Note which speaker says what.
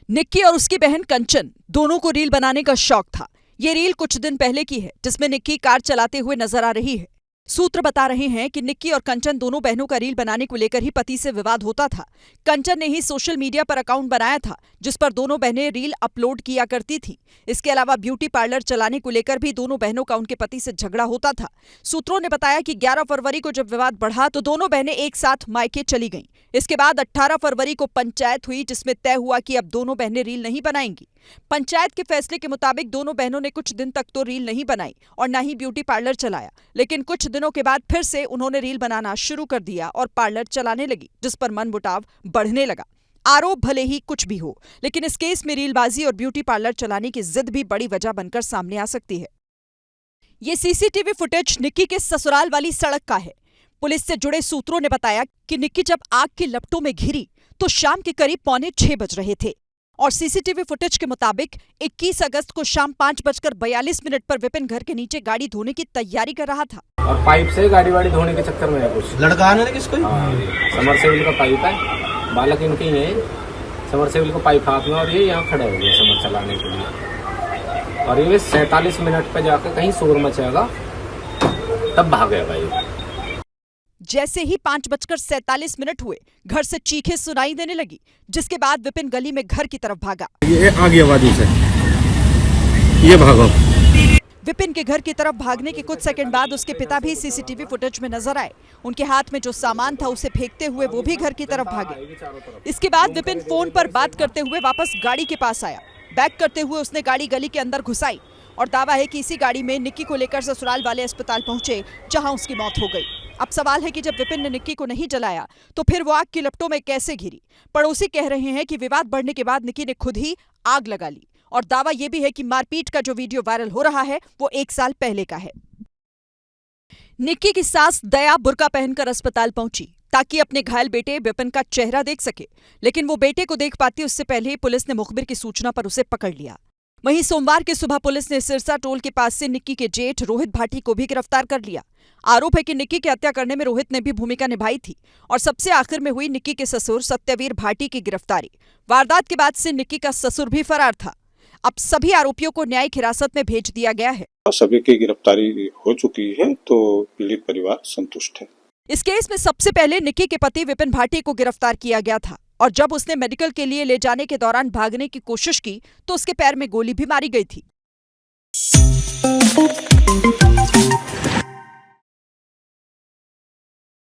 Speaker 1: निक्की और उसकी बहन कंचन दोनों को रील बनाने का शौक था। ये रील कुछ दिन पहले की है, जिसमें निक्की कार चलाते हुए नजर आ रही है। सूत्र बता रहे हैं कि निक्की और कंचन दोनों बहनों का रील बनाने को लेकर ही पति से विवाद होता था। कंचन ने ही सोशल मीडिया पर अकाउंट बनाया था, जिस पर दोनों बहनें रील अपलोड किया करती थी। इसके अलावा ब्यूटी पार्लर चलाने को लेकर भी दोनों बहनों का उनके पति से झगड़ा होता था। सूत्रों ने बताया कि 11 फरवरी को जब विवाद बढ़ा तो दोनों बहनें एक साथ मायके चली गईं। इसके बाद 18 फरवरी को पंचायत हुई, जिसमें तय हुआ कि अब दोनों बहनें रील नहीं बनाएंगी। पंचायत के फैसले के मुताबिक दोनों बहनों ने कुछ दिन तक तो रील नहीं बनाई और न ही ब्यूटी पार्लर चलाया, लेकिन कुछ दिनों के बाद फिर से उन्होंने रील बनाना शुरू कर दिया और पार्लर चलाने लगी, जिस पर मनमुटाव बढ़ने लगा। आरोप भले ही कुछ भी हो, लेकिन इस केस में रीलबाजी और ब्यूटी पार्लर चलाने की जिद भी बड़ी वजह बनकर सामने आ सकती है। ये सीसीटीवी फुटेज निक्की के ससुराल वाली सड़क का है। पुलिस से जुड़े सूत्रों ने बताया कि निक्की जब आग की लपटों में घिरी तो शाम के करीब 5:45 बज रहे थे और सीसीटीवी फुटेज के मुताबिक 21 अगस्त को शाम 5:42 पर विपिन घर के नीचे गाड़ी धोने की तैयारी कर रहा था।
Speaker 2: और पाइप से गाड़ी वाड़ी धोने के चक्कर में है कुछ
Speaker 3: लड़का आने किसको
Speaker 2: समरसेबल का पाइप है, बालक इनके ही है। समरसेबल को पाइप हाथ में और ये यहाँ खड़े हो गए समर चलाने के लिए। और ये 47 मिनट पे जाकर कहीं शोर मचेगा तब भागेगा ये।
Speaker 1: जैसे ही 5:47 हुए, घर से चीखें सुनाई देने लगी, जिसके बाद विपिन गली में घर की तरफ भागा।
Speaker 3: ये आ गया आवाज़ से, ये भागो।
Speaker 1: विपिन के घर की तरफ भागने के कुछ सेकंड बाद उसके पिता भी सीसीटीवी फुटेज में नजर आए। उनके हाथ में जो सामान था उसे फेंकते हुए वो भी घर की तरफ भागे। इसके बाद विपिन फोन पर बात करते हुए वापस गाड़ी के पास आया। बैक करते हुए उसने गाड़ी गली के अंदर घुसाई और दावा है कि इसी गाड़ी में निक्की को लेकर ससुराल वाले अस्पताल पहुंचे, जहां उसकी मौत हो गई। अब सवाल है कि जब विपिन ने निक्की को नहीं जलाया तो फिर वो आग की लपटों में कैसे घिरी। पड़ोसी कह रहे हैं कि विवाद बढ़ने के बाद निक्की ने खुद ही आग लगा ली और दावा यह भी है कि मारपीट का जो वीडियो वायरल हो रहा है वो 1 साल पहले का है। निक्की की सास दया बुर्का पहनकर अस्पताल पहुंची ताकि अपने घायल बेटे विपिन का चेहरा देख सके, लेकिन वो बेटे को देख पाती उससे पहले ही पुलिस ने मुखबिर की सूचना पर उसे पकड़ लिया। वहीं सोमवार की सुबह पुलिस ने सिरसा टोल के पास से निक्की के जेठ रोहित भाटी को भी गिरफ्तार कर लिया। आरोप है कि निक्की की हत्या करने में रोहित ने भी भूमिका निभाई थी और सबसे आखिर में हुई निक्की के ससुर सत्यवीर भाटी की गिरफ्तारी। वारदात के बाद से निक्की का ससुर भी फरार था। अब सभी आरोपियों को न्यायिक हिरासत में भेज दिया गया है।
Speaker 4: सभी की गिरफ्तारी हो चुकी है तो पीड़ित परिवार संतुष्ट है।
Speaker 1: इस केस में सबसे पहले निक्की के पति विपिन भाटी को गिरफ्तार किया गया था और जब उसने मेडिकल के लिए ले जाने के दौरान भागने की कोशिश की तो उसके पैर में गोली भी मारी गई थी।